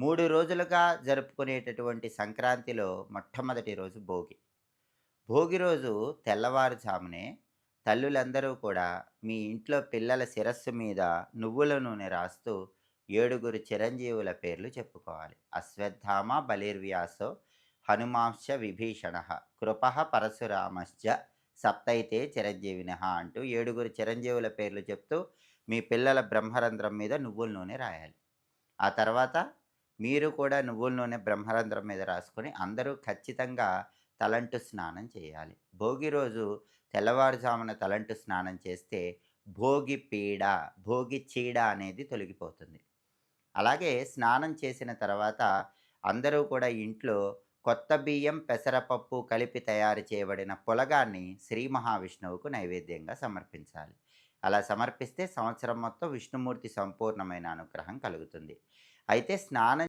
3 రోజులుగా జరుపుకునేటటువంటి సంక్రాంతిలో మొట్టమొదటి రోజు భోగి. భోగి రోజు తెల్లవారుజామునే తల్లులందరూ కూడా మీ ఇంట్లో పిల్లల శిరస్సు మీద నువ్వుల నూనె రాస్తూ ఏడుగురు చిరంజీవుల పేర్లు చెప్పుకోవాలి. అశ్వత్థామ బలిర్వ్యాసో హనుమాంశ్చ విభీషణః కృపః పరశురామశ్చ సప్తైతే చిరంజీవినః అంటూ ఏడుగురు చిరంజీవుల పేర్లు చెప్తూ మీ పిల్లల బ్రహ్మరంధ్రం మీద నువ్వుల నూనె రాయాలి. ఆ తర్వాత మీరు కూడా నువ్వుల నూనె బ్రహ్మరంధ్రం మీద రాసుకొని అందరూ ఖచ్చితంగా తలంటు స్నానం చేయాలి. భోగి రోజు తెల్లవారుజామున తలంటు స్నానం చేస్తే భోగి పీడ, భోగి చీడ అనేది తొలగిపోతుంది. అలాగే స్నానం చేసిన తర్వాత అందరూ కూడా ఇంట్లో కొత్త బియ్యం, పెసరపప్పు కలిపి తయారు చేయబడిన పులగాన్ని శ్రీ మహావిష్ణువుకు నైవేద్యంగా సమర్పించాలి. అలా సమర్పిస్తే సంవత్సరం మొత్తం విష్ణుమూర్తి సంపూర్ణమైన అనుగ్రహం కలుగుతుంది. అయితే స్నానం